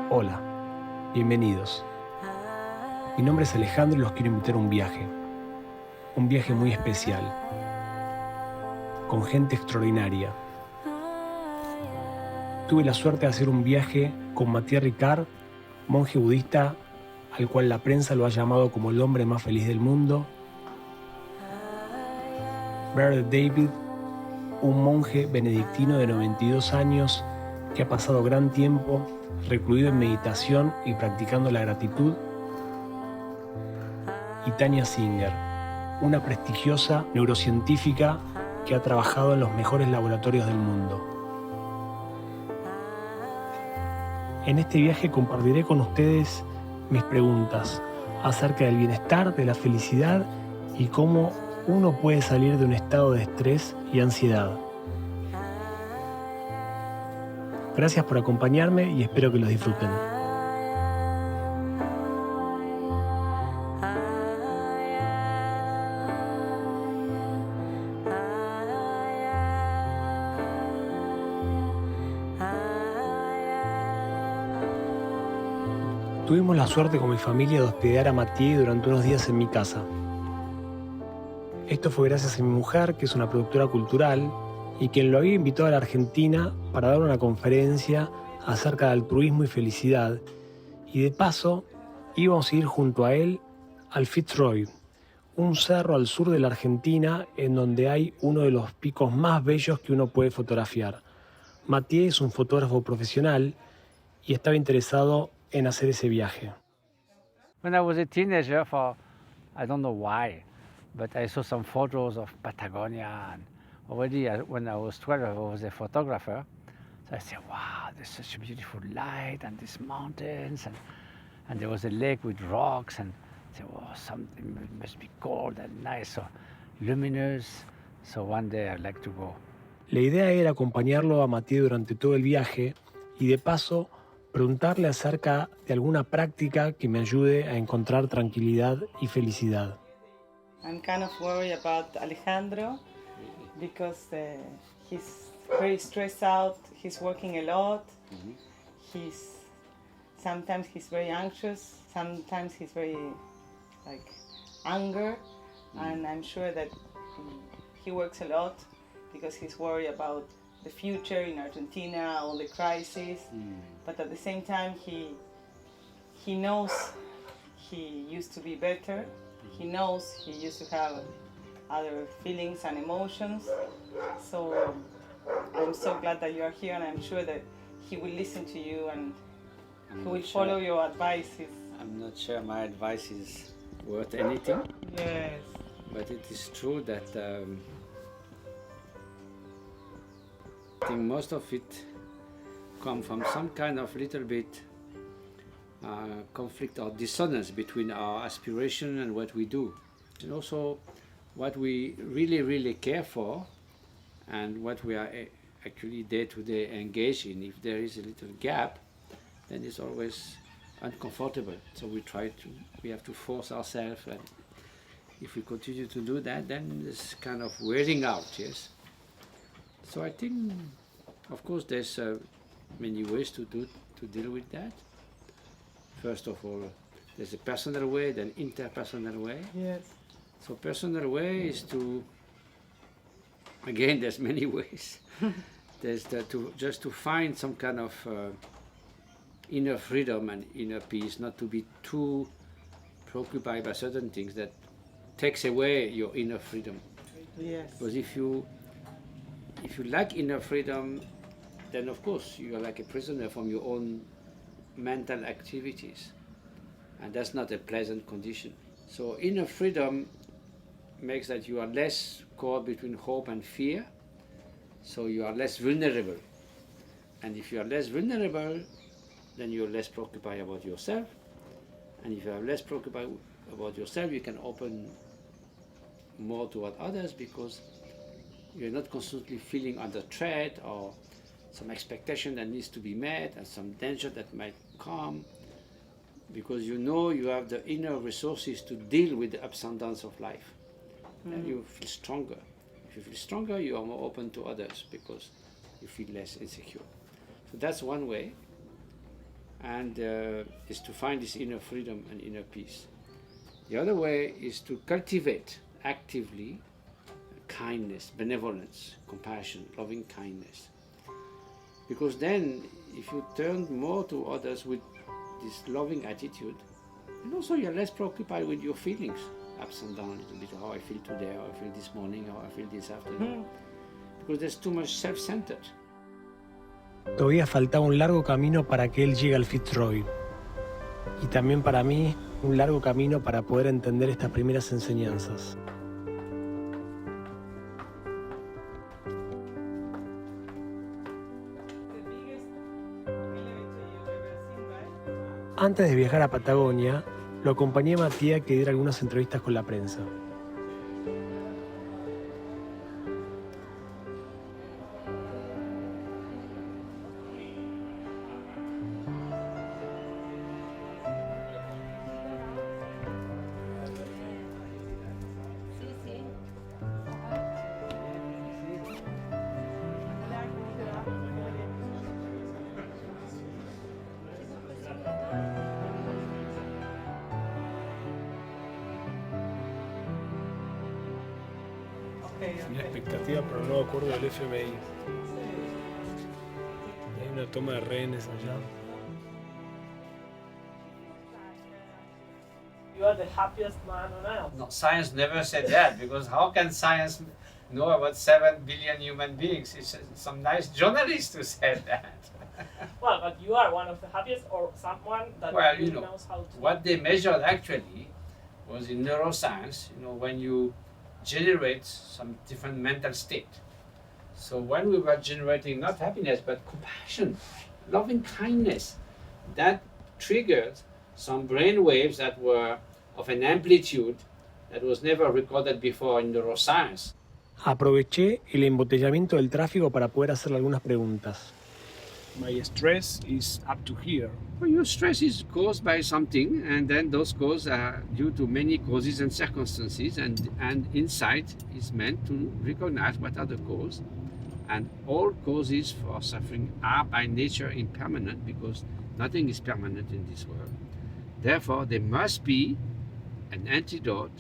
Hola, bienvenidos. Mi nombre es Alejandro y los quiero invitar a un viaje muy especial, con gente extraordinaria. Tuve la suerte de hacer un viaje con Matías Ricard, monje budista al cual la prensa lo ha llamado como el hombre más feliz del mundo, Brother David, un monje benedictino de 92 años que ha pasado gran tiempo recluido en meditación y practicando la gratitud, y Tanya Singer, una prestigiosa neurocientífica que ha trabajado en los mejores laboratorios del mundo. En este viaje compartiré con ustedes mis preguntas acerca del bienestar, de la felicidad y cómo uno puede salir de un estado de estrés y ansiedad. Gracias por acompañarme y espero que los disfruten. Tuvimos la suerte con mi familia de hospedar a Matías durante unos días en mi casa. Esto fue gracias a mi mujer, que es una productora cultural, y quien lo había invitado a la Argentina para dar una conferencia acerca de altruismo y felicidad, y de paso íbamos a ir junto a él al Fitzroy, un cerro al sur de la Argentina en donde hay uno de los picos más bellos que uno puede fotografiar. Matías es un fotógrafo profesional y estaba interesado en hacer ese viaje. When I was a teenager, I don't know why, but I saw some photos of Patagonia, and already when I was 12, I was a photographer. So I said, wow, there's such a beautiful light and these mountains, and there was a lake with rocks, and I said, wow, something must be cold and nice, so luminous. So one day I'd like to go. La idea era acompañarlo a Matías durante todo el viaje y de paso preguntarle acerca de alguna práctica que me ayude a encontrar tranquilidad y felicidad. I'm kind of worried about Alejandro because he's very stressed out. He's working a lot. Sometimes he's very anxious. Sometimes he's very anger, and I'm sure that he works a lot because he's worried about the future in Argentina, all the crises. But at the same time, he knows he used to be better. He knows he used to have other feelings and emotions. So I'm so glad that you are here, and I'm sure that he will listen to you and he will follow your advices. I'm not sure my advice is worth anything. Yes. But it is true that I think most of it comes from some kind of little bit conflict or dissonance between our aspiration and what we do, and also what we really care for and what we are actually day to day engaged in. If there is a little gap, then it's always uncomfortable. So we have to force ourselves, and if we continue to do that, then it's kind of wearing out, yes. So I think, of course, there's many ways to deal with that. First of all, there's a personal way, then interpersonal way. Yes. So personal way is to, again, there's many ways. There's to find some kind of inner freedom and inner peace, not to be too preoccupied by certain things that takes away your inner freedom. Yes. Because if you lack inner freedom, then of course you are like a prisoner from your own mental activities, and that's not a pleasant condition. So inner freedom makes that you are less caught between hope and fear, so you are less vulnerable. And if you are less vulnerable, then you're less preoccupied about yourself, and if you are less preoccupied about yourself, you can open more toward others because you're not constantly feeling under threat or some expectation that needs to be met and some danger that might come, because you know you have the inner resources to deal with the ups and downs of life. And you feel stronger. If you feel stronger, you are more open to others because you feel less insecure. So that's one way, and is to find this inner freedom and inner peace. The other way is to cultivate actively kindness, benevolence, compassion, loving kindness. Because then, if you turn more to others with this loving attitude, and also you're less preoccupied with your feelings, ups and downs, a little bit, how I feel today, how I feel this morning, how I feel this afternoon. Because there's too much self-centered. Todavía faltaba un largo camino para que él llegue al Fitzroy. Y también para mí, un largo camino para poder entender estas primeras enseñanzas. Antes de viajar a Patagonia, lo acompañé a Matías que diera algunas entrevistas con la prensa. Una expectativa para un nuevo acuerdo del FMI. Hay una toma de rehenes allá. You are the happiest man on earth. No, science never said that, because how can science know about 7 billion human beings? It's some nice journalist who said that. Well, but you are one of the happiest, or someone that Well, really you know, knows how to. what they measured actually was in neuroscience, when you generate some different mental state. So when we were generating not happiness, but compassion, loving kindness, that triggered some brain waves that were of an amplitude that was never recorded before in neuroscience. Aproveché el embotellamiento del tráfico para poder hacerle algunas preguntas. My stress is up to here. Well, your stress is caused by something, and then those causes are due to many causes and circumstances, and insight is meant to recognize what are the causes. And all causes for suffering are by nature impermanent, because nothing is permanent in this world. Therefore, there must be an antidote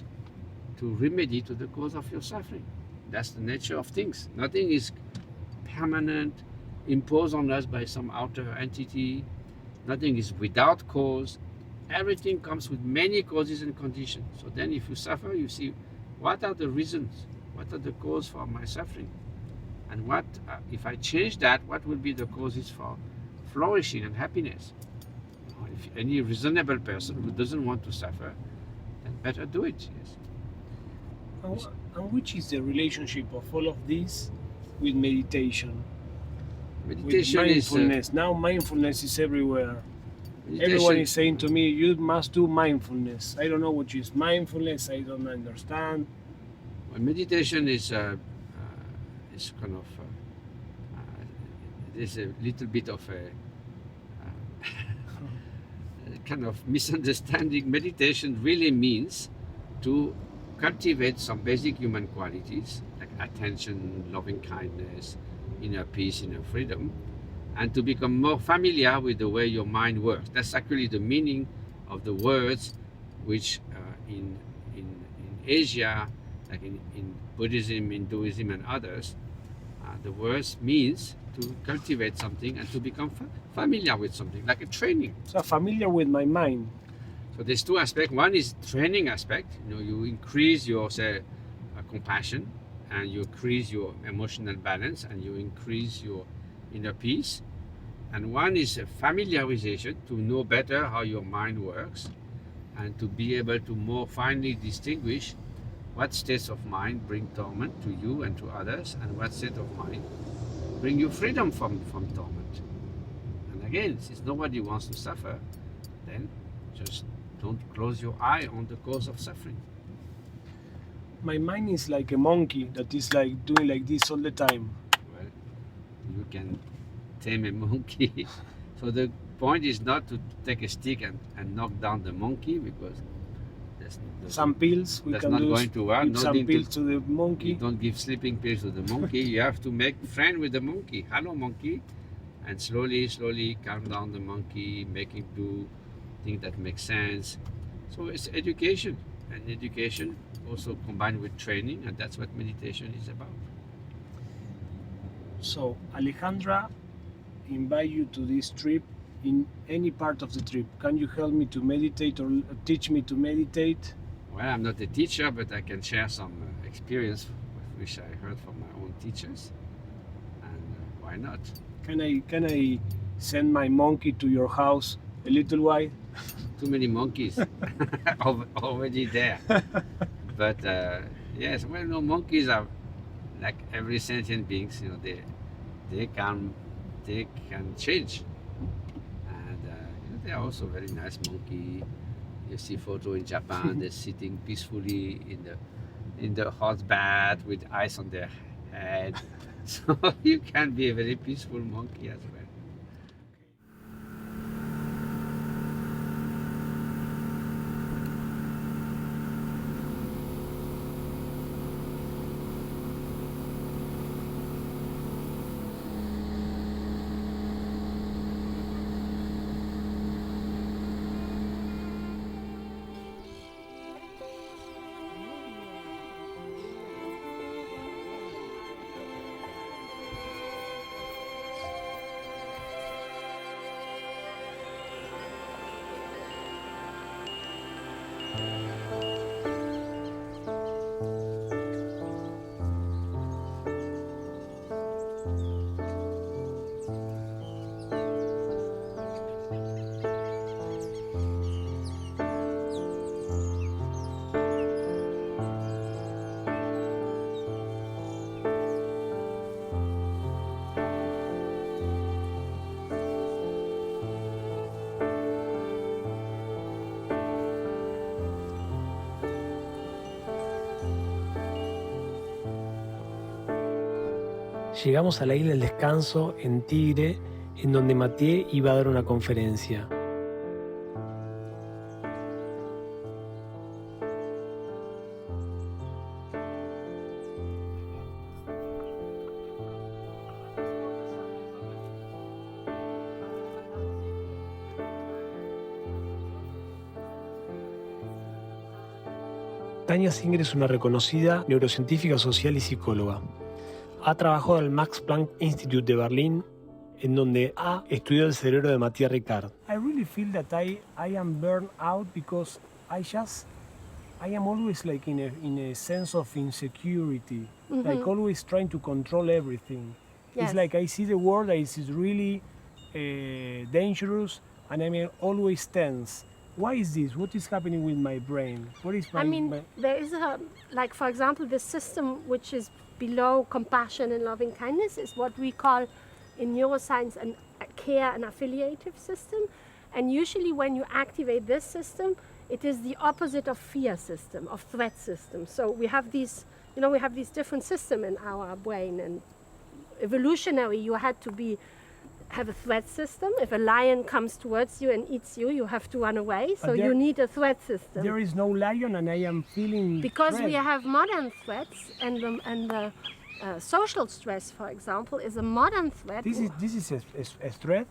to remedy to the cause of your suffering. That's the nature of things. Nothing is permanent, imposed on us by some outer entity. Nothing is without cause. Everything comes with many causes and conditions. So then if you suffer, you see, what are the reasons? What are the causes for my suffering? And what, if I change that, what will be the causes for flourishing and happiness? If any reasonable person who doesn't want to suffer, then better do it, yes. And which is the relationship of all of this with meditation? Meditation with is... mindfulness. Now mindfulness is everywhere. meditation- Everyone is saying to me, you must do mindfulness. I don't know what is mindfulness, I don't understand. Well, meditation is kind of... there's a little bit of a kind of misunderstanding. Meditation really means to cultivate some basic human qualities like attention, loving kindness, inner peace, inner freedom, and to become more familiar with the way your mind works. That's actually the meaning of the words which in Asia, like in Buddhism, Hinduism and others, the words means to cultivate something and to become familiar with something, like a training. So familiar with my mind. So there's two aspects. One is training aspect. You increase your compassion, and you increase your emotional balance, and you increase your inner peace. And one is a familiarization, to know better how your mind works, and to be able to more finely distinguish what states of mind bring torment to you and to others, and what state of mind bring you freedom from torment. And again, since nobody wants to suffer, then just don't close your eye on the cause of suffering. My mind is like a monkey that is like doing like this all the time. Well, you can tame a monkey. So the point is not to take a stick and knock down the monkey, because that's Some pills we that's can not do. going to work. Give some Nothing pills to the You monkey. don't give sleeping pills to the monkey. You have to make friend with the monkey. Hello, monkey. and slowly calm down the monkey, make him do things that make sense. So it's education, and education also combined with training, and that's what meditation is about. So Alejandra invite you to this trip. In any part of the trip, can you help me to meditate or teach me to meditate? Well, I'm not a teacher, but I can share some experience which I heard from my own teachers, and why not? Can I send my monkey to your house a little while? Too many monkeys already there. But yes, well, no, monkeys are like every sentient beings. You know, they can change, and you know, they are also very nice monkey. You see photo in Japan, they're sitting peacefully in the hot bath with ice on their head. So you can be a very peaceful monkey as well. Llegamos a la isla del descanso en Tigre, en donde Mathieu iba a dar una conferencia. Tania Singer es una reconocida neurocientífica social y psicóloga. Ha trabajado en el Max Planck Institute de Berlín, en donde ha estudiado el cerebro de Mathieu Ricard. I really feel that I am burned out because I am always like in a sense of insecurity, like always trying to control everything. Yes. It's like I see the world that is really dangerous, and I'm always tense. Why is this? What is happening with my brain? What is my... There is like for example, the system which is below compassion and loving kindness is what we call in neuroscience a care and affiliative system. And usually when you activate this system, it is the opposite of fear system, of threat system. So we have these, we have these different systems in our brain, and evolutionary, you had to have a threat system. If a lion comes towards you and eats you, you have to run away. So you need a threat system. There is no lion, and I am feeling because threat. we have modern threats, and the social stress, for example, is a modern threat. This is a threat.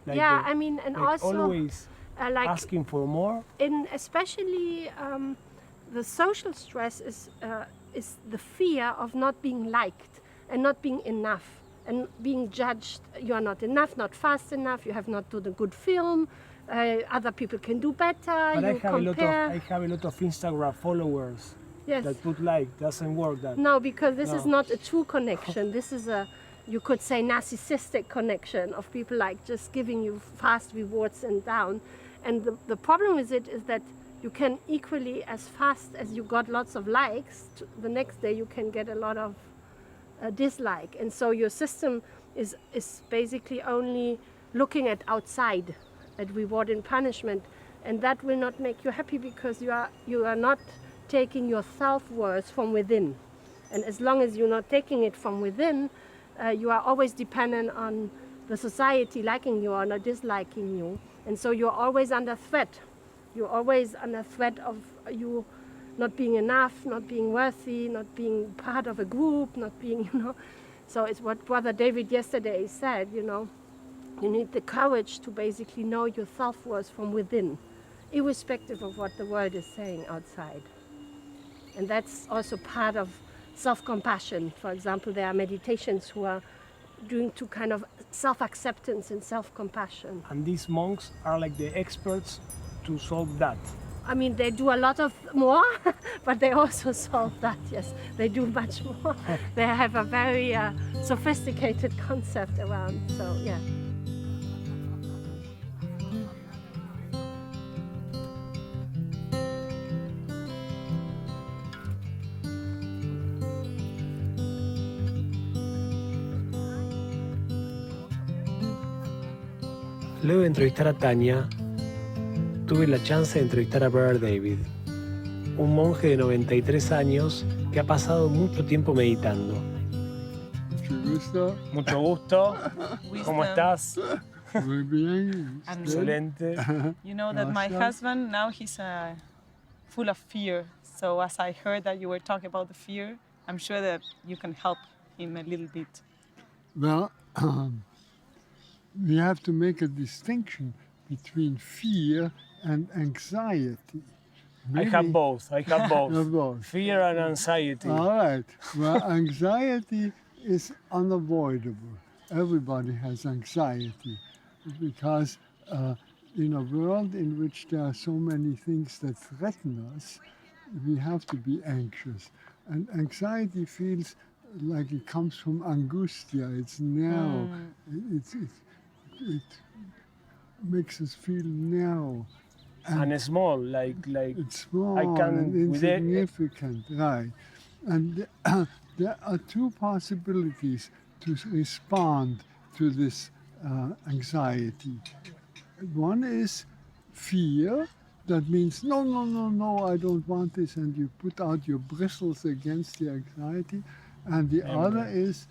Like yeah, and like also always like asking for more. Especially the social stress is the fear of not being liked and not being enough. And being judged, you are not enough, not fast enough, you have not done a good film, other people can do better, But you I have a lot of Instagram followers yes. that put like, doesn't work that. No, because this is not a true connection. This is you could say, narcissistic connection of people like just giving you fast rewards and down. And the problem with it is that you can equally, as fast as you got lots of likes, the next day you can get a lot of dislike, and so your system is basically only looking at outside, at reward and punishment, and that will not make you happy because you are not taking your self-worth from within. And as long as you're not taking it from within, you are always dependent on the society liking you or not disliking you, and so you're always under threat. You're always under threat of you not being enough, not being worthy, not being part of a group, not being, So it's what Brother David yesterday said, You need the courage to basically know your self-worth from within, irrespective of what the world is saying outside. And that's also part of self-compassion. For example, there are meditations who are doing to kind of self-acceptance and self-compassion. And these monks are like the experts to solve that. I mean, they do a lot of more, but they also solve that, yes. They do much more. They have a very sophisticated concept around, so yeah. Luego de entrevistar a Tania, tuve la chance de entrevistar a Brother David, un monje de 93 años que ha pasado mucho tiempo meditando. Mucho gusto. Mucho gusto. ¿Cómo Wisdom. estás? Muy bien. And Excelente. you know that my Awesome. husband, now he's full of fear. So as I heard that you were talking about the fear, I'm sure that you can help him a little bit. Well, we have to make a distinction between fear and anxiety. I have both. I have You have both. both. Fear and anxiety. All right. Well, anxiety is unavoidable. Everybody has anxiety because in a world in which there are so many things that threaten us, we have to be anxious. And anxiety feels like it comes from angustia. It's narrow. It makes us feel narrow. And small, like It's small I can- and with it- insignificant, right. And there are two possibilities to respond to this anxiety. One is fear. That means, no, I don't want this, and you put out your bristles against the anxiety. And the other is,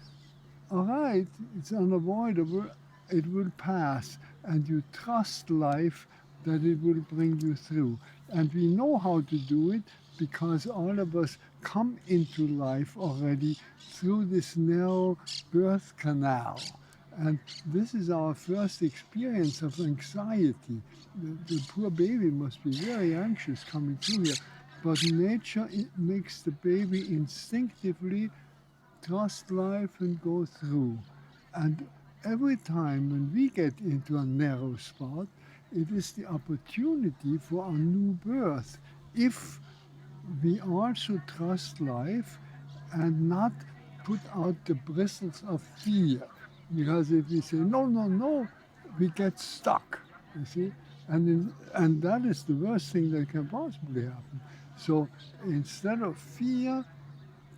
all right, it's unavoidable, it will pass, and you trust life that it will bring you through. And we know how to do it because all of us come into life already through this narrow birth canal. And this is our first experience of anxiety. The poor baby must be very anxious coming through here. But nature makes the baby instinctively trust life and go through. And every time when we get into a narrow spot, it is the opportunity for a new birth if we also trust life and not put out the bristles of fear. Because if we say, no, we get stuck, you see? And that is the worst thing that can possibly happen. So instead of fear,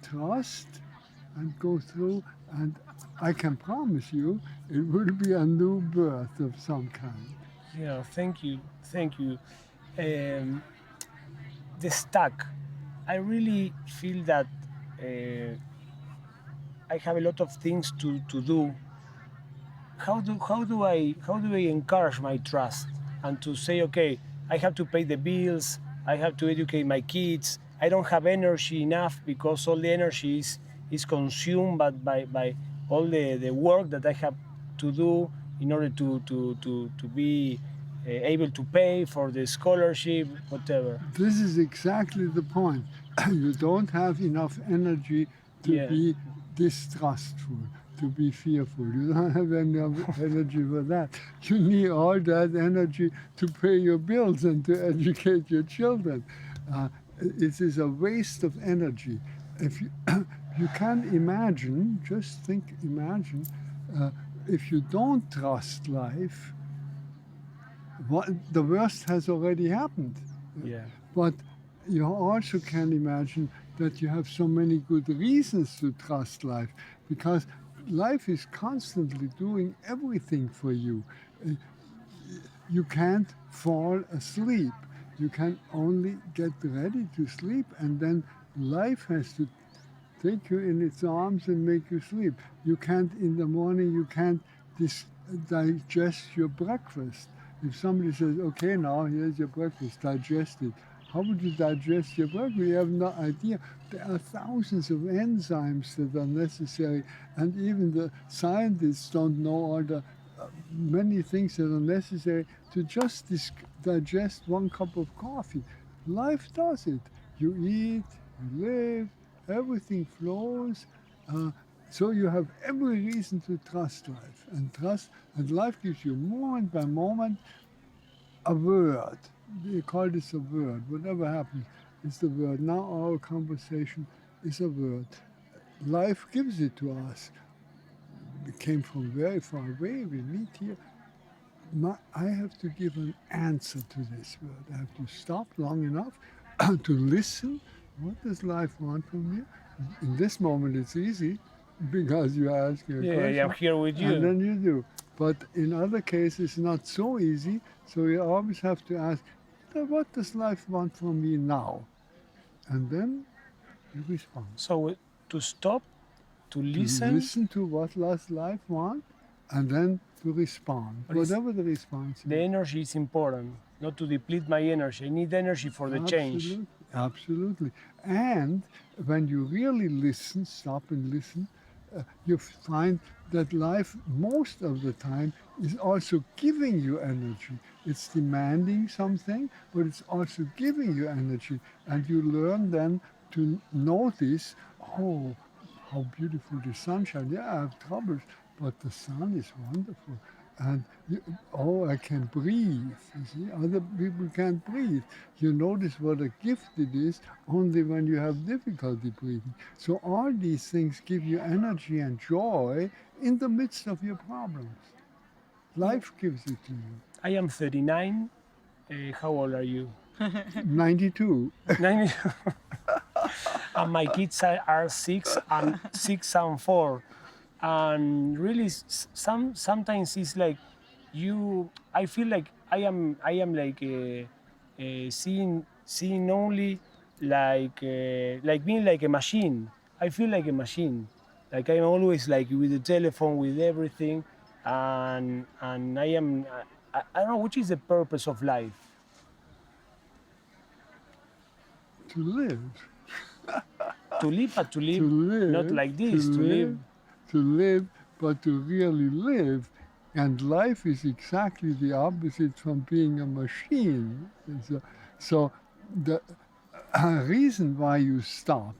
trust and go through, and I can promise you it will be a new birth of some kind. Yeah, thank you. The stuck. I really feel that I have a lot of things to do. How do I encourage my trust and to say, okay, I have to pay the bills, I have to educate my kids. I don't have energy enough because all the energy is consumed by all the work that I have to do in order to be able to pay for the scholarship, whatever. This is exactly the point. You don't have enough energy to be distrustful, to be fearful. You don't have enough energy for that. You need all that energy to pay your bills and to educate your children. It is a waste of energy. If you can imagine, imagine, if you don't trust life, the worst has already happened. Yeah. But you also can imagine that you have so many good reasons to trust life, because life is constantly doing everything for you. You can't fall asleep. You can only get ready to sleep, and then life has to take you in its arms and make you sleep. You can't, in the morning, you can't digest your breakfast. If somebody says, okay, now here's your breakfast, digest it. How would you digest your breakfast? You have no idea. There are thousands of enzymes that are necessary, and even the scientists don't know all the many things that are necessary to just digest one cup of coffee. Life does it. You eat, you live, everything flows. So you have every reason to trust life, and life gives you moment by moment a word. They call this a word. Whatever happens, it's the word. Now our conversation is a word. Life gives it to us. We came from very far away. We meet here. I have to give an answer to this word. I have to stop long enough to listen. What does life want from me? In this moment, it's easy because you are asking a question. Yeah, I'm here with you. And then you do. But in other cases, not so easy. So you always have to ask, what does life want from me now? And then you respond. So to stop, to listen. Listen to what does life want, and then to respond, But whatever the response is. The energy is important, not to deplete my energy. I need energy for the change. Absolutely. And when you really listen, stop and listen, you find that life most of the time is also giving you energy. It's demanding something, but it's also giving you energy. And you learn then to notice, oh, how beautiful the sunshine. Yeah, I have troubles, but the sun is wonderful. And I can breathe. You see, other people can't breathe. You notice what a gift it is only when you have difficulty breathing. So all these things give you energy and joy in the midst of your problems. Life gives it to you. I am 39. How old are you? 92. 90. And my kids are 6 and 4. And really, sometimes it's like I feel like I am like seeing only like being like a machine. I feel like a machine. Like I'm always like with the telephone, with everything, and I don't know which is the purpose of life. To live. To live, but to live not like this. To live, but to really live. And life is exactly the opposite from being a machine. So the reason why you stop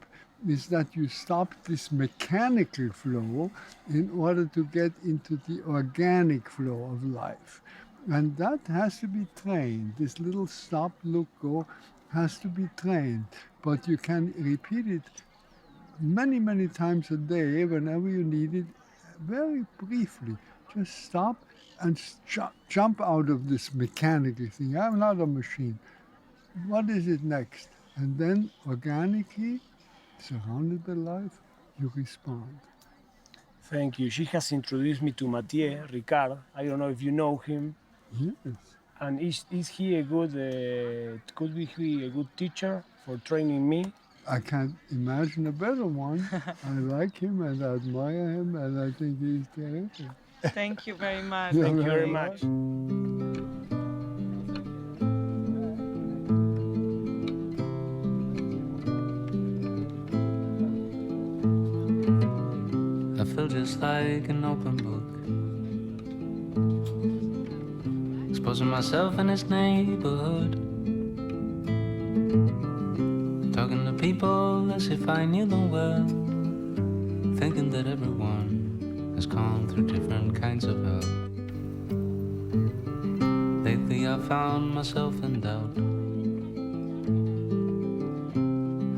is that you stop this mechanical flow in order to get into the organic flow of life. And that has to be trained. This little stop, look, go has to be trained. But you can repeat it many, many times a day whenever you need it, very briefly. Just stop and jump out of this mechanical thing. I'm not a machine. What is it next? And then organically, surrounded by life, you respond. Thank you. She has introduced me to Mathieu Ricard. I don't know if you know him. Yes. And is he a good, could be he a good teacher for training me? I can't imagine a better one. I like him and I admire him and I think he's terrific. Thank you very much. Thank you very much. I feel just like an open book, exposing myself in this neighborhood, talking to people as if I knew them well, thinking that everyone has gone through different kinds of hell. Lately I found myself in doubt,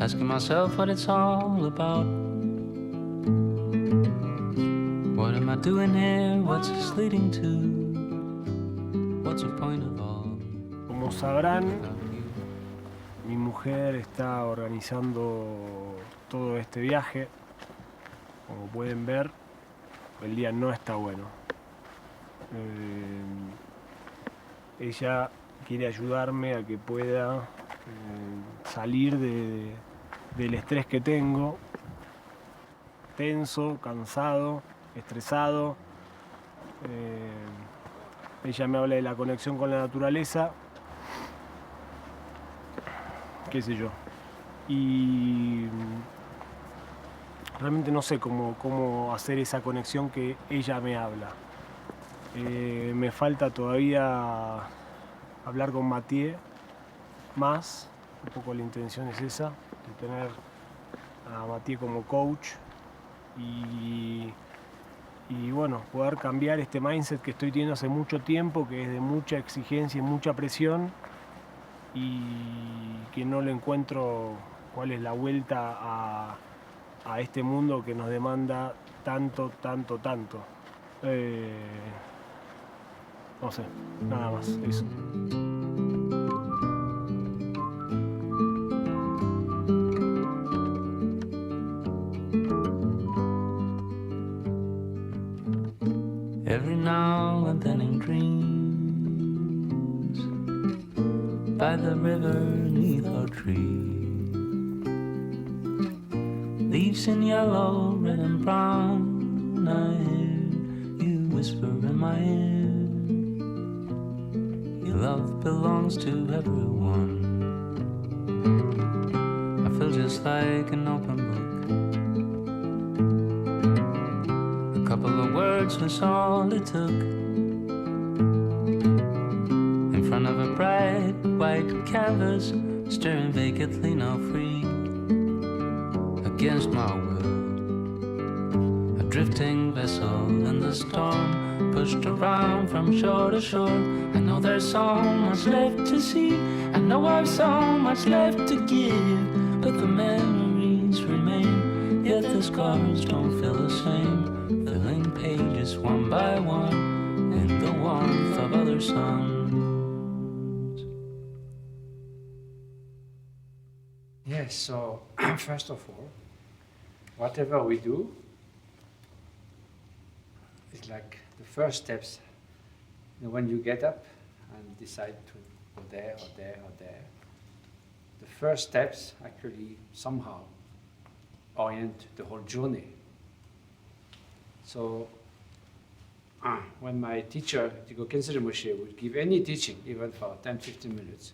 asking myself what it's all about. What am I doing here? What's this leading to? What's the point of all? Como sabrán, mi mujer está organizando todo este viaje. Como pueden ver, el día no está bueno. Ella quiere ayudarme a que pueda salir del estrés que tengo, tenso, cansado, estresado. Ella me habla de la conexión con la naturaleza, qué sé yo. Y realmente no sé cómo hacer esa conexión que ella me habla. Me falta todavía hablar con Mathieu más, un poco la intención es esa, de tener a Mathieu como coach y bueno, poder cambiar este mindset que estoy teniendo hace mucho tiempo, que es de mucha exigencia y mucha presión y que no le encuentro cuál es la vuelta a este mundo que nos demanda tanto. No sé, nada más, eso. Every now and then in dreams, by the river neath our tree, leaves in yellow, red and brown, I hear you whisper in my ear, your love belongs to everyone. I feel just like an open book. A couple of words was all it took. In front of a bright white canvas, staring vacantly now free. Against my will, a drifting vessel in the storm, pushed around from shore to shore. I know there's so much left to see, I know I've so much left to give, but the memories remain, yet the scars don't feel the same, filling pages one by one in the warmth of other suns. Yes, so first of all, whatever we do is like the first steps. You know, when you get up and decide to go there or there or there, the first steps actually somehow orient the whole journey. So when my teacher, Tigo Kensei Moshe, would give any teaching, even for 10-15 minutes,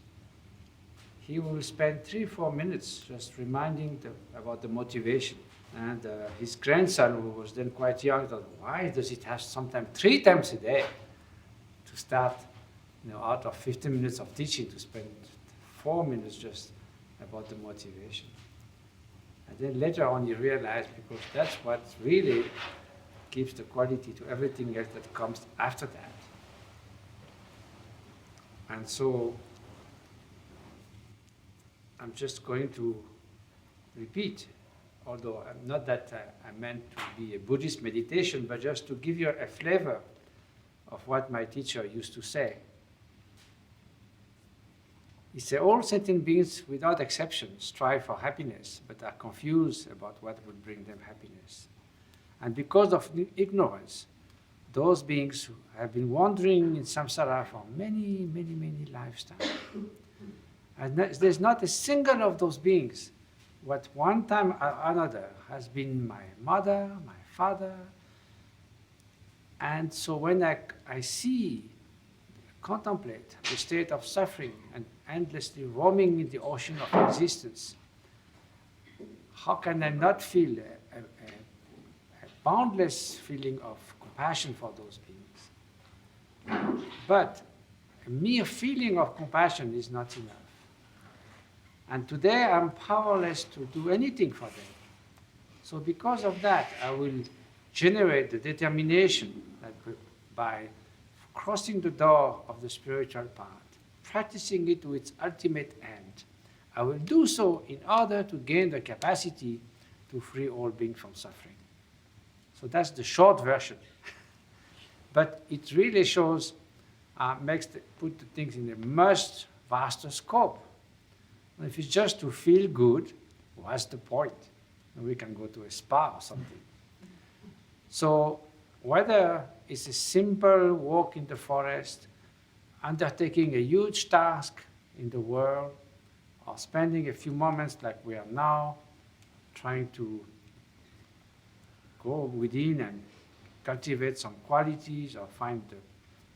he will spend 3-4 minutes just reminding about the motivation. And his grandson, who was then quite young, thought, why does it have sometimes 3 times a day to start, out of 15 minutes of teaching, to spend 4 minutes just about the motivation? And then later on you realize, because that's what really gives the quality to everything else that comes after that. And so I'm just going to repeat, although not that I meant to be a Buddhist meditation, but just to give you a flavor of what my teacher used to say. He said, all sentient beings, without exception, strive for happiness, but are confused about what would bring them happiness. And because of ignorance, those beings who have been wandering in samsara for many lifetimes. And there's not a single of those beings what one time or another has been my mother, my father. And so when I contemplate the state of suffering and endlessly roaming in the ocean of existence, how can I not feel a boundless feeling of compassion for those beings? But a mere feeling of compassion is not enough. And today I'm powerless to do anything for them. So because of that, I will generate the determination that by crossing the door of the spiritual path, practicing it to its ultimate end, I will do so in order to gain the capacity to free all beings from suffering. So that's the short version. But it really shows, put the things in a much vaster scope. And if it's just to feel good, what's the point? We can go to a spa or something. So whether it's a simple walk in the forest, undertaking a huge task in the world, or spending a few moments like we are now, trying to go within and cultivate some qualities or find the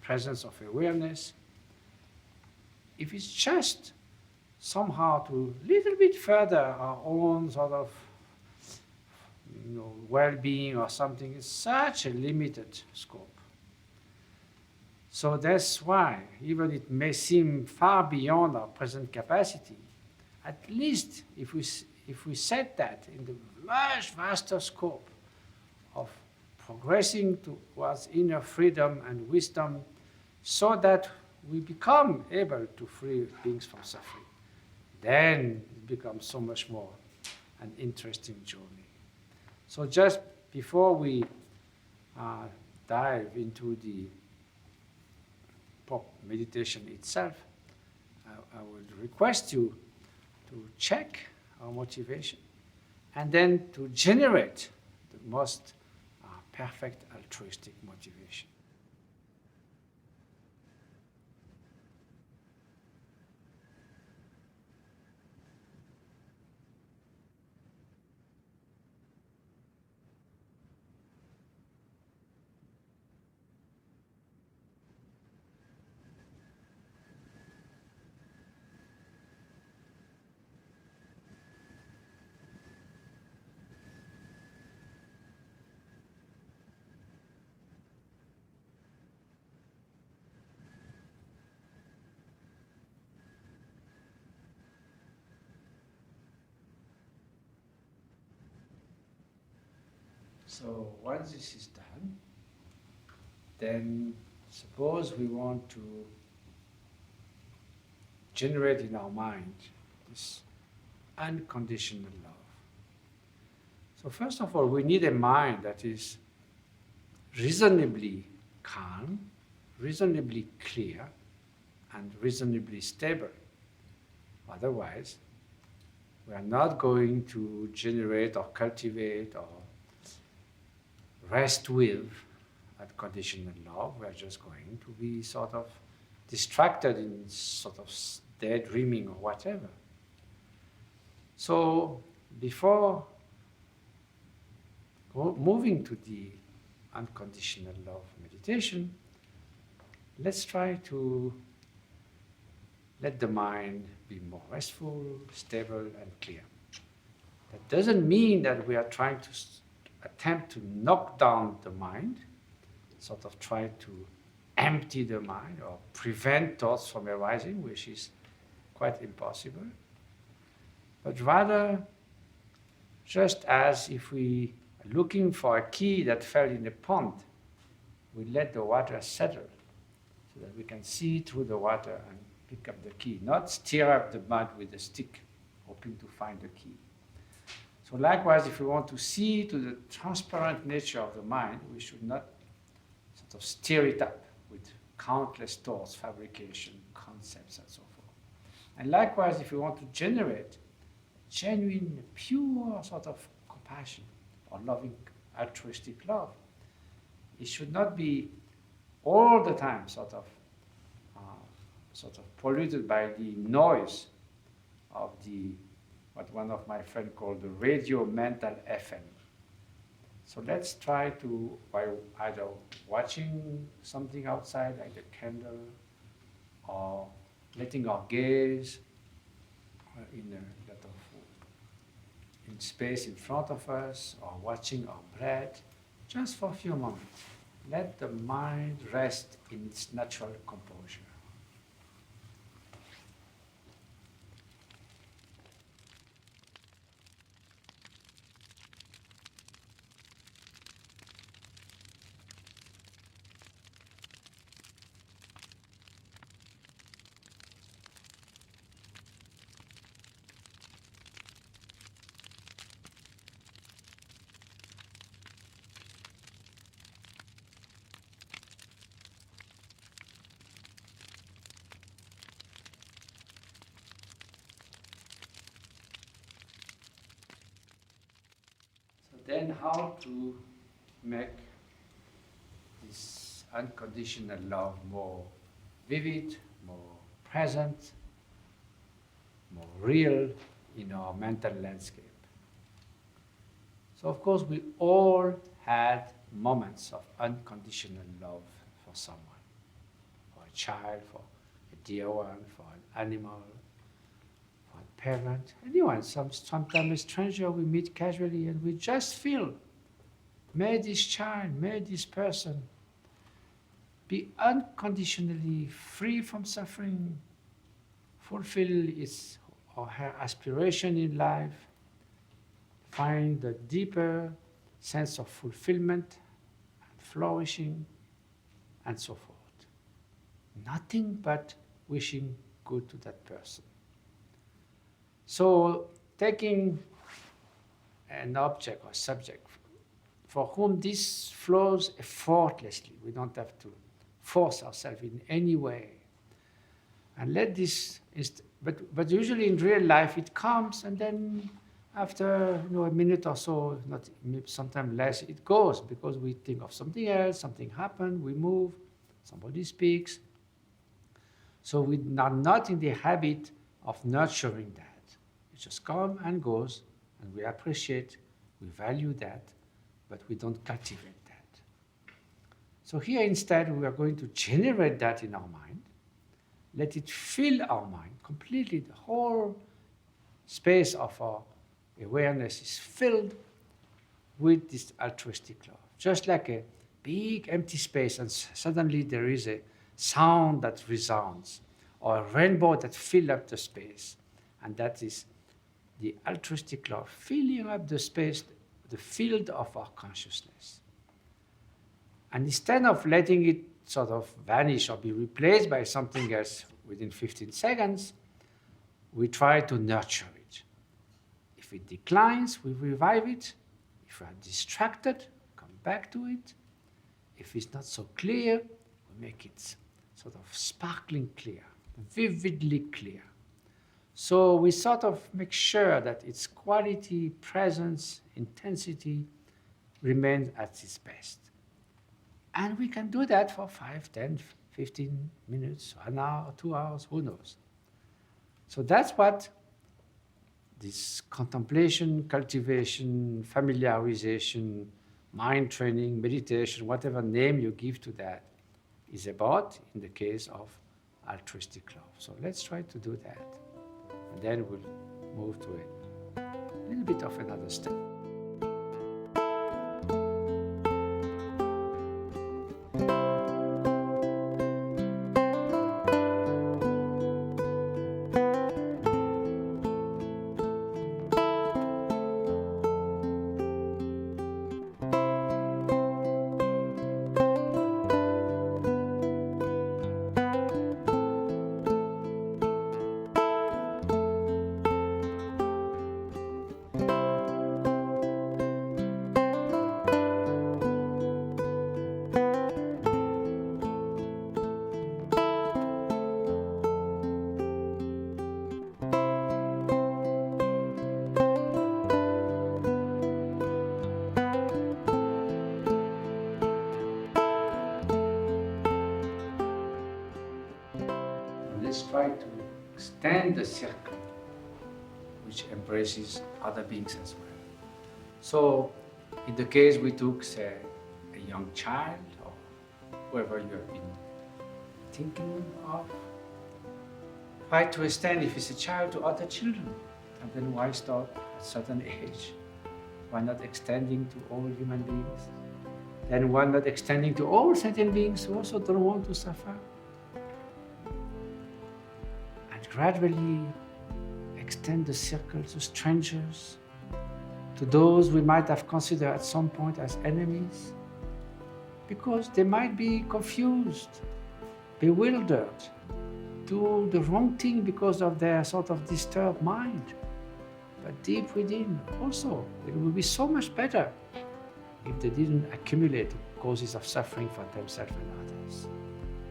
presence of awareness, if it's just somehow to little bit further our own sort of well-being or something, it's such a limited scope. So that's why, even it may seem far beyond our present capacity, at least if we set that in the much vaster scope of progressing towards inner freedom and wisdom, so that we become able to free beings from suffering, then it becomes so much more an interesting journey. So just before we dive into the meditation itself, I would request you to check our motivation and then to generate the most perfect altruistic motivation. So once this is done, then suppose we want to generate in our mind this unconditional love. So first of all, we need a mind that is reasonably calm, reasonably clear, and reasonably stable. Otherwise, we are not going to generate or cultivate or rest with unconditional love. We are just going to be sort of distracted in sort of daydreaming or whatever. So before moving to the unconditional love meditation, let's try to let the mind be more restful, stable, and clear. That doesn't mean that we are trying to attempt to knock down the mind, sort of try to empty the mind or prevent thoughts from arising, which is quite impossible. But rather, just as if we are looking for a key that fell in a pond, we let the water settle so that we can see through the water and pick up the key, not stir up the mud with a stick, hoping to find the key. So likewise, if we want to see to the transparent nature of the mind, we should not sort of stir it up with countless thoughts, fabrication, concepts, and so forth. And likewise, if we want to generate genuine, pure sort of compassion or loving, altruistic love, it should not be all the time sort of polluted by the noise of what one of my friends called the radio mental FM. So let's try to, by either watching something outside like the candle, or letting our gaze in space in front of us, or watching our breath, just for a few moments. Let the mind rest in its natural composure. Then how to make this unconditional love more vivid, more present, more real in our mental landscape. So of course we all had moments of unconditional love for someone, for a child, for a dear one, for an animal, for a parent, anyone, sometimes a stranger we meet casually and we just feel, may this child, may this person be unconditionally free from suffering, fulfill its or her aspiration in life, find a deeper sense of fulfillment and flourishing, and so forth. Nothing but wishing good to that person. So taking an object or subject for whom this flows effortlessly, we don't have to force ourselves in any way, and let this, but usually in real life it comes, and then after a minute or so, not sometimes less, it goes, because we think of something else, something happened, we move, somebody speaks. So we are not in the habit of nurturing that. It just comes and goes, and we appreciate, we value that, but we don't cultivate that. So here instead we are going to generate that in our mind, let it fill our mind completely. The whole space of our awareness is filled with this altruistic love. Just like a big empty space, and suddenly there is a sound that resounds, or a rainbow that fills up the space. And that is the altruistic love filling up the space, the field of our consciousness. And instead of letting it sort of vanish or be replaced by something else within 15 seconds, we try to nurture it. If it declines, we revive it. If we are distracted, come back to it. If it's not so clear, we make it sort of sparkling clear, vividly clear. So we sort of make sure that its quality, presence, intensity remains at its best. And we can do that for 5, 10, 15 minutes, 1 hour, 2 hours, who knows. So that's what this contemplation, cultivation, familiarization, mind training, meditation, whatever name you give to that, is about in the case of altruistic love. So let's try to do that. And then we'll move to a little bit of another step. Let's try to extend the circle which embraces other beings as well. So in the case we took, say, a young child or whoever you have been thinking of, try to extend, if it's a child, to other children. And then why stop at a certain age? Why not extending to all human beings? Then why not extending to all sentient beings who also don't want to suffer? Gradually extend the circle to strangers, to those we might have considered at some point as enemies, because they might be confused, bewildered, do the wrong thing because of their sort of disturbed mind. But deep within also, it would be so much better if they didn't accumulate causes of suffering for themselves and others.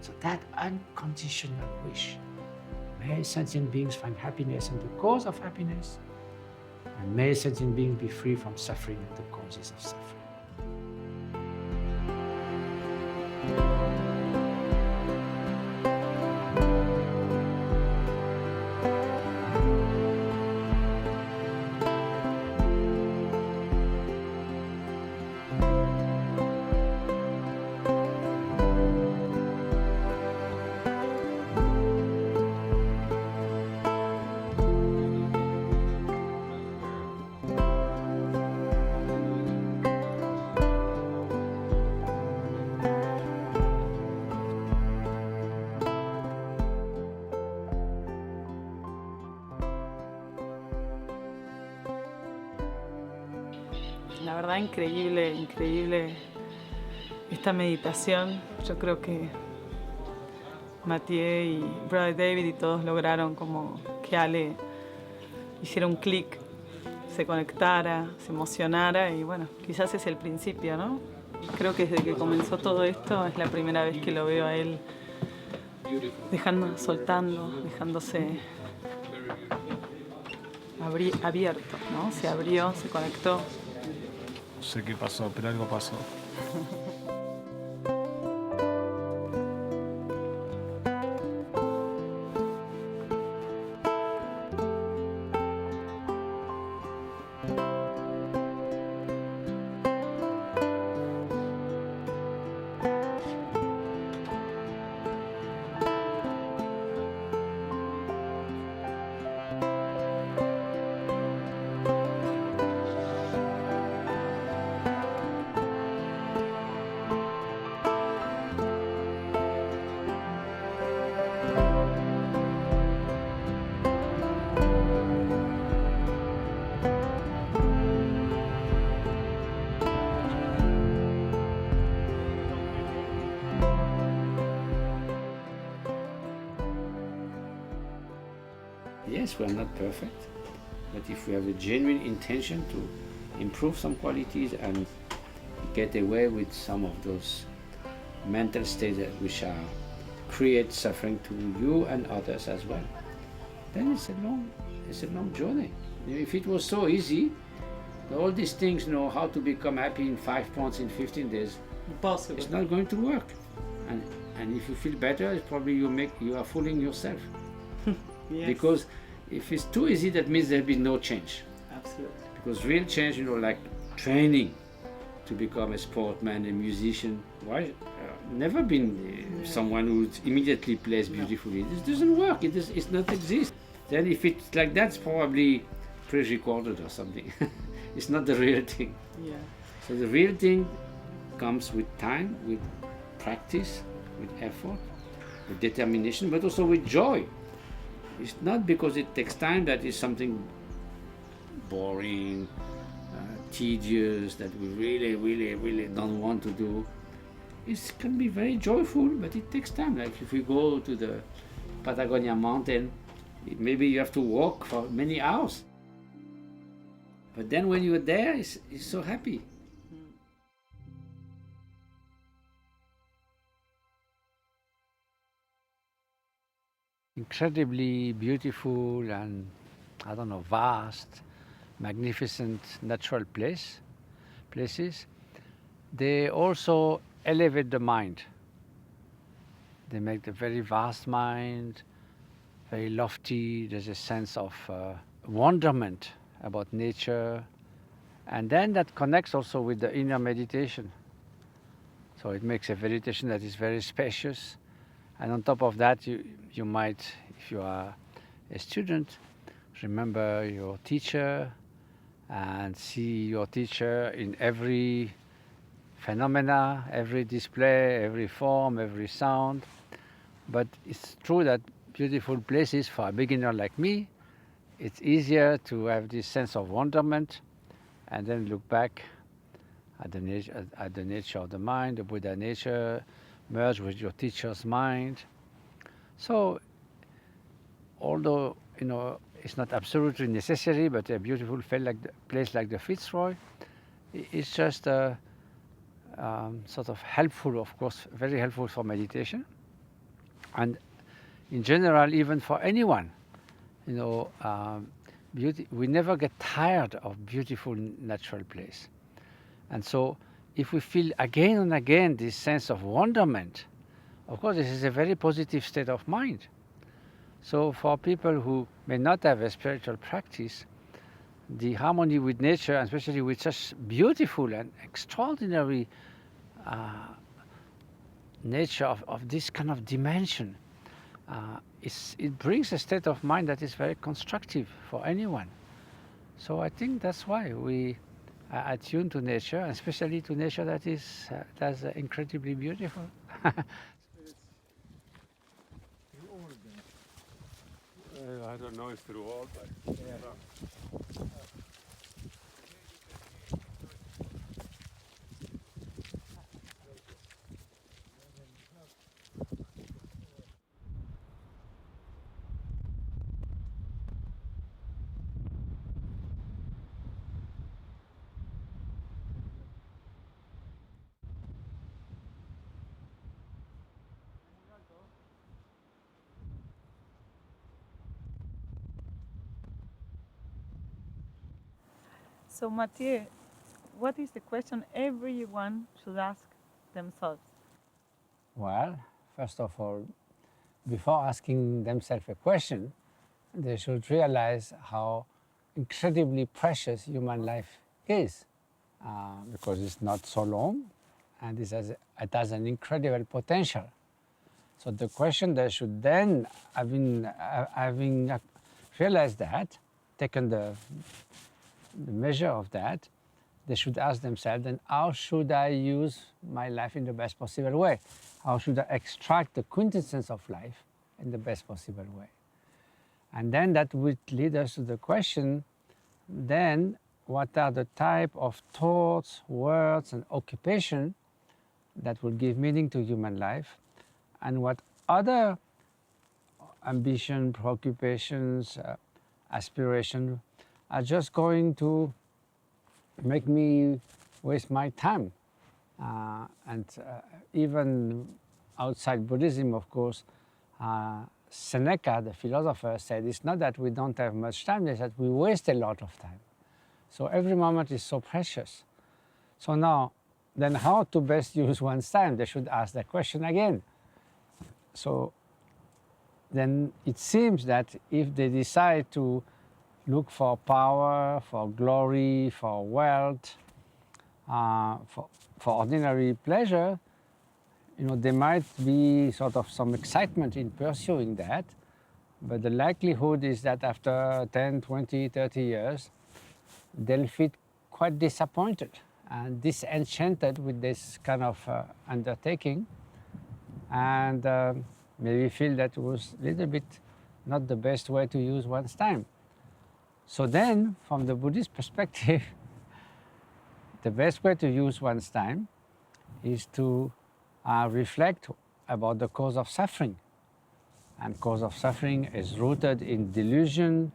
So that unconditional wish. May sentient beings find happiness in the cause of happiness, and may sentient beings be free from suffering at the causes of suffering. la verdad increíble, increíble esta meditación. Yo creo que Mathieu y Brother David y todos lograron como que Ale hiciera un clic, se conectara, se emocionara y bueno, quizás es el principio, ¿no? Creo que desde que comenzó todo esto es la primera vez que lo veo a él soltando, dejándose abierto, ¿no? Se abrió, se conectó. No sé qué pasó, pero algo pasó. Yes, we are not perfect, but if we have a genuine intention to improve some qualities and get away with some of those mental states which are create suffering to you and others as well, then it's a long journey. If it was so easy, all these things, how to become happy in 5 months, in 15 days, Impossible. it's not going to work. And if you feel better, it's probably you are fooling yourself. Yes. Because if it's too easy, that means there'll be no change. Absolutely. Because real change, like training to become a sportman, a musician. Why? Never been someone who immediately plays beautifully. This doesn't work. It's not exist. Then if it's like that, it's probably pre-recorded or something. It's not the real thing. Yeah. So the real thing comes with time, with practice, with effort, with determination, but also with joy. It's not because it takes time that is something boring, tedious, that we really don't want to do. It can be very joyful, but it takes time. Like if we go to the Patagonia mountain, maybe you have to walk for many hours. But then when you're there, it's so happy. Incredibly beautiful and, vast, magnificent natural places. They also elevate the mind. They make the very vast mind very lofty. There's a sense of wonderment about nature. And then that connects also with the inner meditation. So it makes a meditation that is very spacious. And on top of that, you might, if you are a student, remember your teacher and see your teacher in every phenomena, every display, every form, every sound. But it's true that beautiful places for a beginner like me, it's easier to have this sense of wonderment and then look back at the nature of the mind, the Buddha nature, merge with your teacher's mind. So, although it's not absolutely necessary, but a beautiful place like the Fitzroy is just sort of helpful, of course, very helpful for meditation, and in general, even for anyone. Beauty. We never get tired of beautiful natural place, and so if we feel again and again this sense of wonderment, of course, this is a very positive state of mind. So for people who may not have a spiritual practice, the harmony with nature, and especially with such beautiful and extraordinary nature of this kind of dimension, it brings a state of mind that is very constructive for anyone. So I think that's why we are attuned to nature, and especially to nature that's incredibly beautiful. I don't know if through all, but So Mathieu, what is the question everyone should ask themselves? Well, first of all, before asking themselves a question, they should realize how incredibly precious human life is, because it's not so long and it has an incredible potential. So the question they should then, having realized that, taken the measure of that, they should ask themselves, then how should I use my life in the best possible way? How should I extract the quintessence of life in the best possible way? And then that would lead us to the question, then what are the type of thoughts, words, and occupation that will give meaning to human life, and what other ambition, preoccupations, aspiration are just going to make me waste my time. Even outside Buddhism, of course, Seneca, the philosopher, said it's not that we don't have much time, it's that we waste a lot of time. So every moment is so precious. So now, then how to best use one's time? They should ask that question again. So then it seems that if they decide to look for power, for glory, for wealth, for ordinary pleasure, there might be sort of some excitement in pursuing that, but the likelihood is that after 10, 20, 30 years, they'll feel quite disappointed and disenchanted with this kind of undertaking, and maybe feel that it was a little bit not the best way to use one's time. So then, from the Buddhist perspective, the best way to use one's time is to reflect about the cause of suffering. And cause of suffering is rooted in delusion,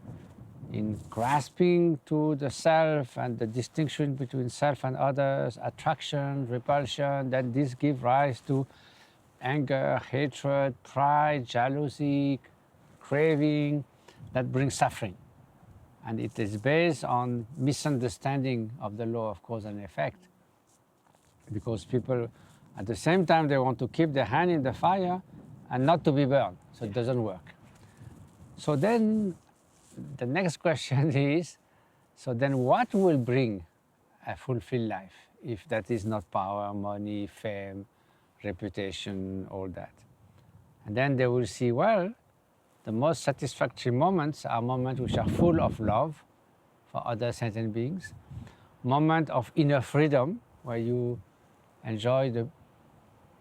in grasping to the self and the distinction between self and others, attraction, repulsion. Then this gives rise to anger, hatred, pride, jealousy, craving, that brings suffering. And it is based on misunderstanding of the law of cause and effect. Because people, at the same time, they want to keep their hand in the fire and not to be burned, so it doesn't work. So then the next question is, so then what will bring a fulfilled life if that is not power, money, fame, reputation, all that? And then they will see, well, the most satisfactory moments are moments which are full of love for other sentient beings, moments of inner freedom, where you enjoy the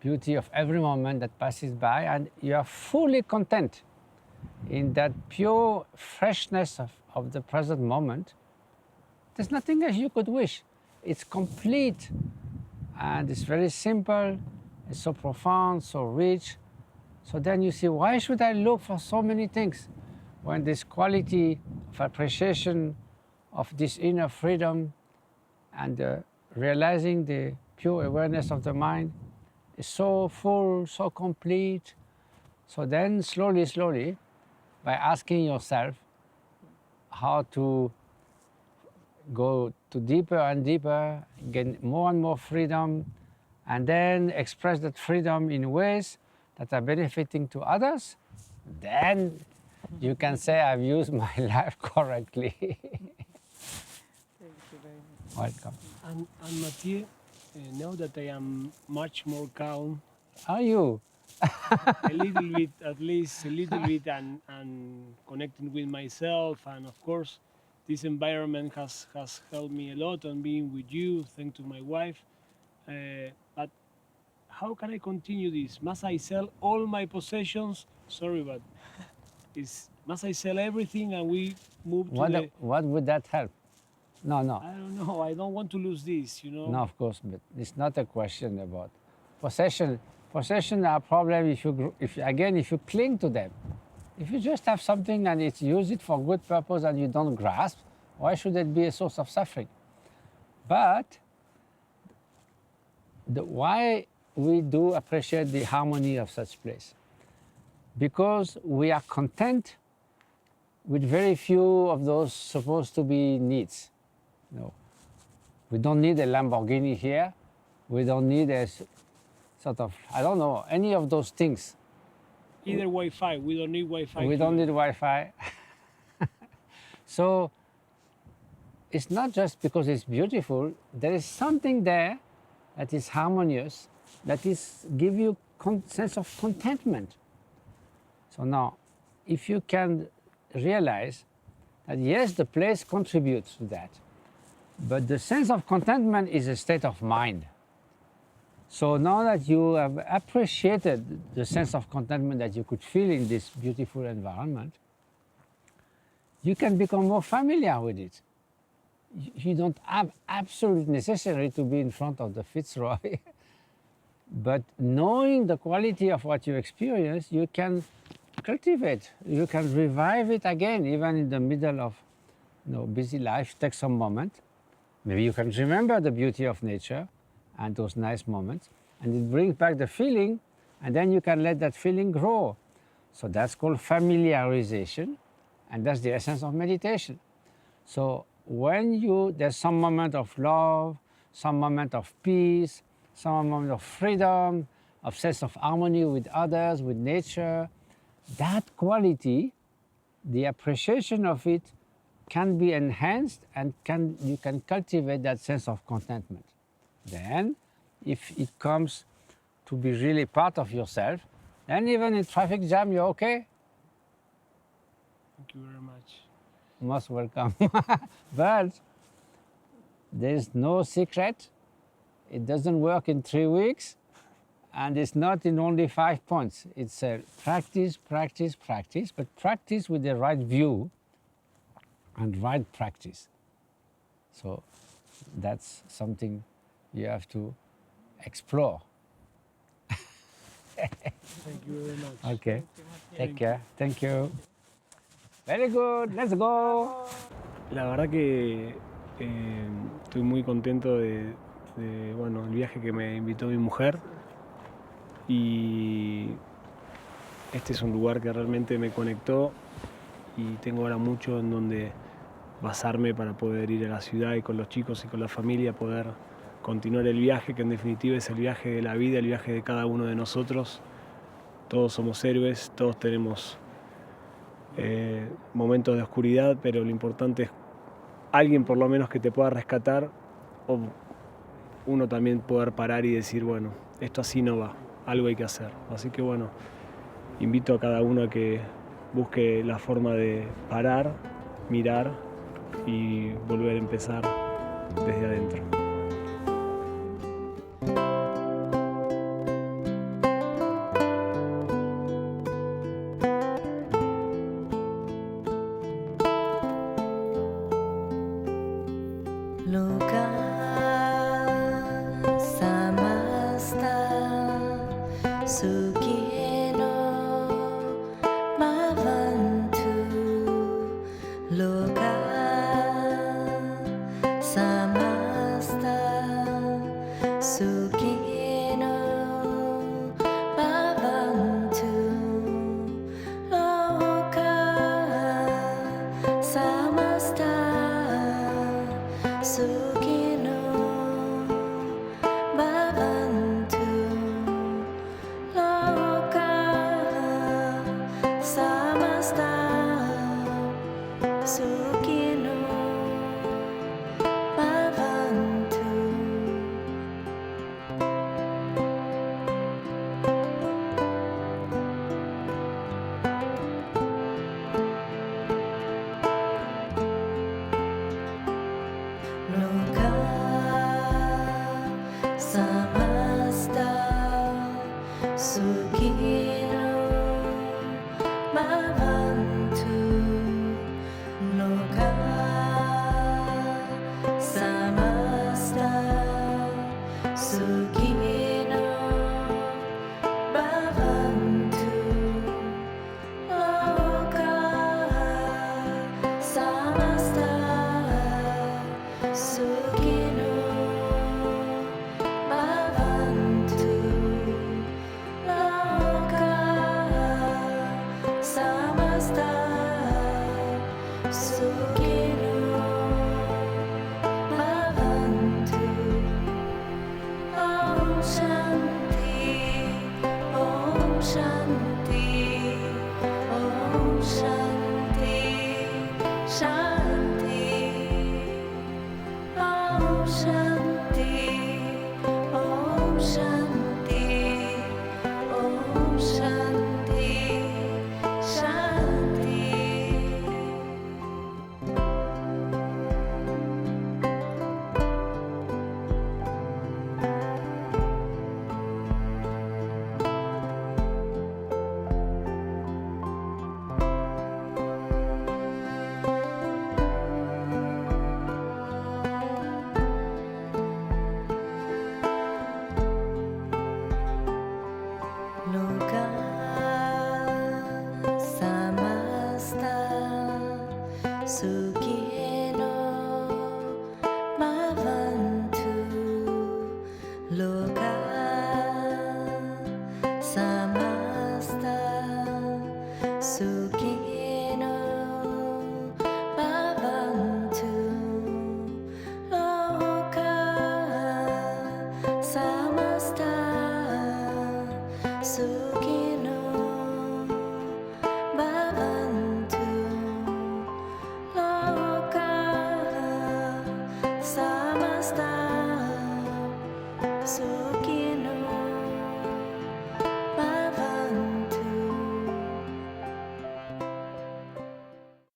beauty of every moment that passes by, and you are fully content in that pure freshness of the present moment. There's nothing else you could wish. It's complete, and it's very simple, it's so profound, so rich. So then you see, why should I look for so many things when this quality of appreciation of this inner freedom and realizing the pure awareness of the mind is so full, so complete? So then slowly, slowly, by asking yourself how to go to deeper and deeper, get more and more freedom, and then express that freedom in ways that are benefiting to others, then you can say I've used my life correctly. Thank you very much. Welcome. And Mathieu, now that I am much more calm, Are you? a little bit, at least a little bit, and connecting with myself, and of course, this environment has helped me a lot on being with you, thanks to my wife. But how can I continue this? Must I sell all my possessions? Sorry, but must I sell everything and we move to What would that help? No. I don't know. I don't want to lose this, No, of course, but it's not a question about possession. Possession are a problem if you cling to them. If you just have something and use it for good purpose and you don't grasp, why should it be a source of suffering? But why we do appreciate the harmony of such place? Because we are content with very few of those supposed to be needs. We don't need a Lamborghini here. We don't need a sort of, I don't know, any of those things. Either Wi-Fi. We don't need Wi-Fi. We don't need Wi-Fi. So it's not just because it's beautiful. There is something there that is harmonious, that is give you sense of contentment. So now, if you can realize that yes, the place contributes to that, but the sense of contentment is a state of mind. So now that you have appreciated the sense of contentment that you could feel in this beautiful environment, you can become more familiar with it. You don't have absolute necessity to be in front of the Fitzroy, but knowing the quality of what you experience, you can cultivate, you can revive it again, even in the middle of busy life. Take some moment. Maybe you can remember the beauty of nature and those nice moments, and it brings back the feeling, and then you can let that feeling grow. So that's called familiarization, and that's the essence of meditation. So when there's some moment of love, some moment of peace, some moment of freedom, of sense of harmony with others, with nature, that quality, the appreciation of it can be enhanced, and you can cultivate that sense of contentment. Then, if it comes to be really part of yourself, then even in traffic jam, you're okay. Thank you very much. Most welcome. But there's no secret. It doesn't work in 3 weeks, and it's not in only 5 points. It's a practice, practice, practice, but practice with the right view and right practice. So that's something you have to explore. Thank you very much. Okay. Take care. Thank you. Very good. Let's go. La verdad que estoy muy contento de bueno, el viaje que me invitó mi mujer, y este es un lugar que realmente me conectó, y tengo ahora mucho en donde basarme para poder ir a la ciudad y con los chicos y con la familia poder continuar el viaje, que en definitiva es el viaje de la vida, el viaje de cada uno de nosotros. Todos somos héroes, todos tenemos momentos de oscuridad, pero lo importante es alguien por lo menos que te pueda rescatar, o uno también poder parar y decir, bueno, esto así no va, algo hay que hacer. Así que bueno, invito a cada uno a que busque la forma de parar, mirar y volver a empezar desde adentro. Sukino Bhavantu Loka Samasta Sukino Bhavantu Loka Samasta Sukino Bhavantu Loka Samasta